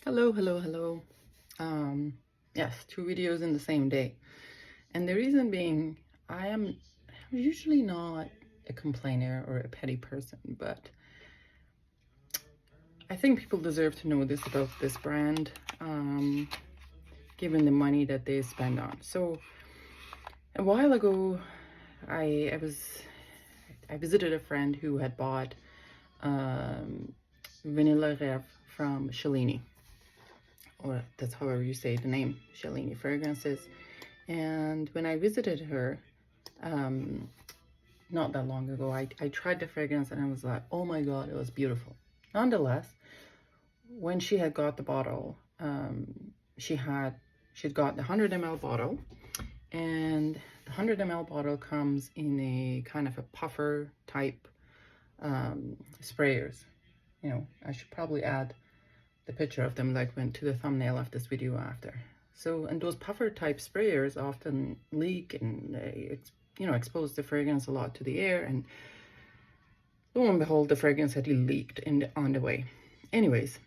Hello, hello, hello. Yes, two videos in the same day. And the reason being, I'm usually not a complainer or a petty person, but I think people deserve to know this about this brand, given the money that they spend on. So a while ago, I visited a friend who had bought Vanilla Rev from Cellini, or that's however you say the name, Cellini fragrances. And when I visited her, not that long ago, I tried the fragrance and I was like, oh my God, it was beautiful. Nonetheless, when she had got the bottle, she'd got the 100 ml bottle, and the 100 ml bottle comes in a kind of a puffer type sprayers. You know, I should probably add the picture of them like went to the thumbnail of this video after. So, and those puffer type sprayers often leak and expose the fragrance a lot to the air, and lo and behold, the fragrance had leaked on the way. Anyways,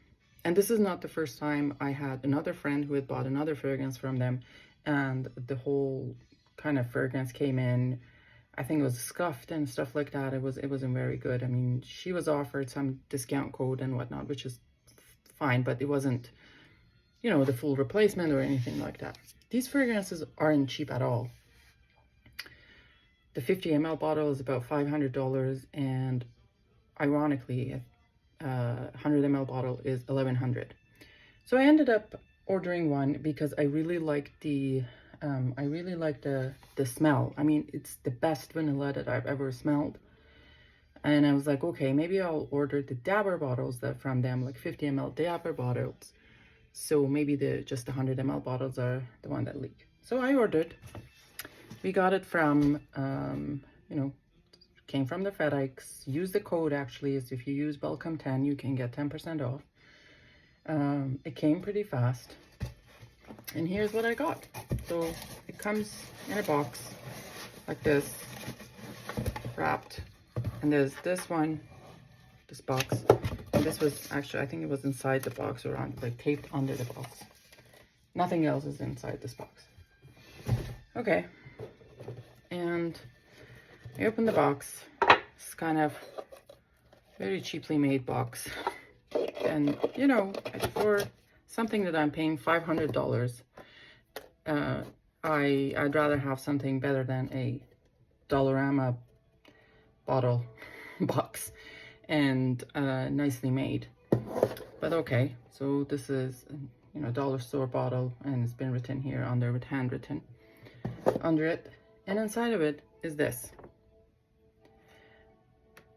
and this is not the first time. I had another friend who had bought another fragrance from them, and the whole kind of fragrance came in, I think it was scuffed and stuff like that. It wasn't very good. I mean, she was offered some discount code and whatnot, which is fine, but it wasn't, the full replacement or anything like that. These fragrances aren't cheap at all. The 50 ml bottle is about $500, and ironically, a 100 ml bottle is $1,100. So I ended up ordering one because I really like the smell. I mean, it's the best vanilla that I've ever smelled. And I was like, okay, maybe I'll order the dabber bottles from them, like 50 ml dabber bottles. So maybe just the 100 ml bottles are the one that leak. So I ordered. We got it from, came from the FedEx. Use the code actually, is if you use Welcome10, you can get 10% off. It came pretty fast. And here's what I got. So it comes in a box like this, wrapped. And there's this box. And this was actually, I think it was inside the box or taped under the box. Nothing else is inside this box. Okay. And I opened the box. It's kind of very cheaply made box. And, for something that I'm paying $500, I'd rather have something better than a Dollarama bottle box and nicely made. But okay, so this is dollar store bottle, and it's been written here handwritten under it, and inside of it is this.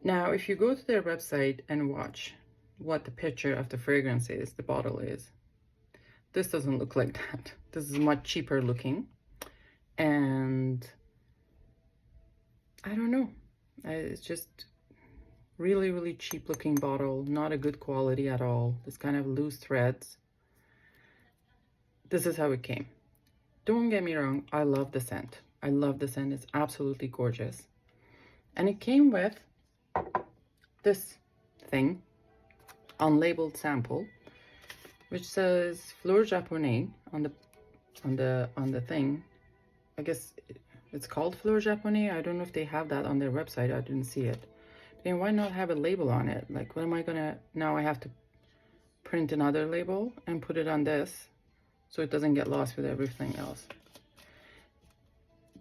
Now if you go to their website and watch what the picture of the fragrance is, the bottle is, this doesn't look like that. This is much cheaper looking, and I don't know, it's just really, really cheap looking bottle, not a good quality at all. This kind of loose threads. This is how it came. Don't get me wrong, I love the scent. I love the scent, it's absolutely gorgeous. And it came with this thing, unlabeled sample, which says Fleur Japonais on the thing. I guess it's called Fleur Japonais. I don't know if they have that on their website. I didn't see it. Then why not have a label on it? Like, what am I gonna, now I have to print another label and put it on this so it doesn't get lost with everything else.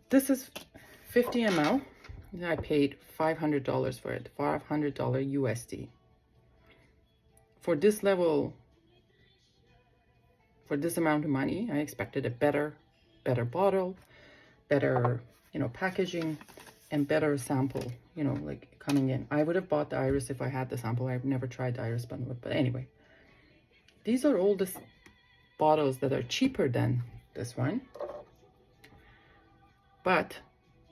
This is 50 ml. I paid $500 for it, $500 USD. For this level, for this amount of money, I expected a better bottle, better, packaging, and better sample, like coming in. I would have bought the iris if I had the sample. I've never tried the iris bundle, but anyway. These are all the bottles that are cheaper than this one, but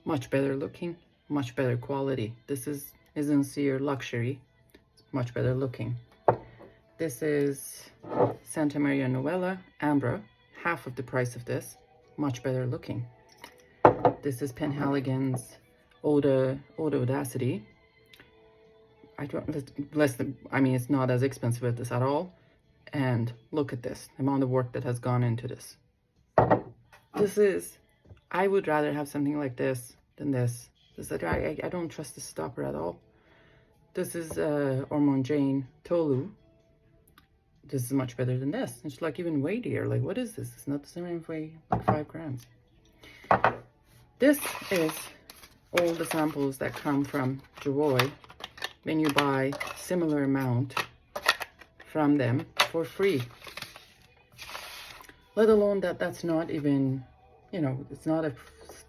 much better looking, much better quality. This is sincere luxury. It's much better looking. This is Santa Maria Novella Ambra, half of the price of this, much better looking. This is Penhaligon's Eau d'Audacity. It's not as expensive as this at all. And look at this, the amount of work that has gone into this. I would rather have something like this than this. I don't trust the stopper at all. This is Hormone Jane Tolu. This is much better than this. It's like even weightier. Like, what is this? It's not the same weight, like 5 grams. This is all the samples that come from Joy when you buy similar amount from them for free. Let alone that's not even, you know, it's not a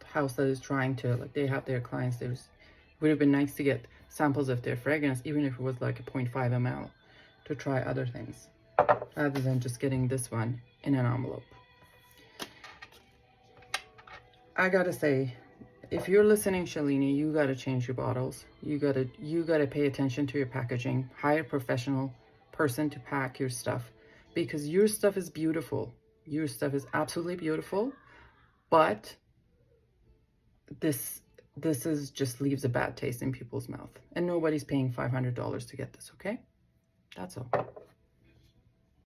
house that is trying to, like, they have their clients. It would have been nice to get samples of their fragrance, even if it was like a 0.5 ml, to try other things, rather than just getting this one in an envelope. I gotta say, if you're listening, Shalini, you gotta change your bottles. You gotta pay attention to your packaging. Hire a professional person to pack your stuff, because your stuff is beautiful. Your stuff is absolutely beautiful, but this is just leaves a bad taste in people's mouth, and nobody's paying $500 to get this. Okay, that's all.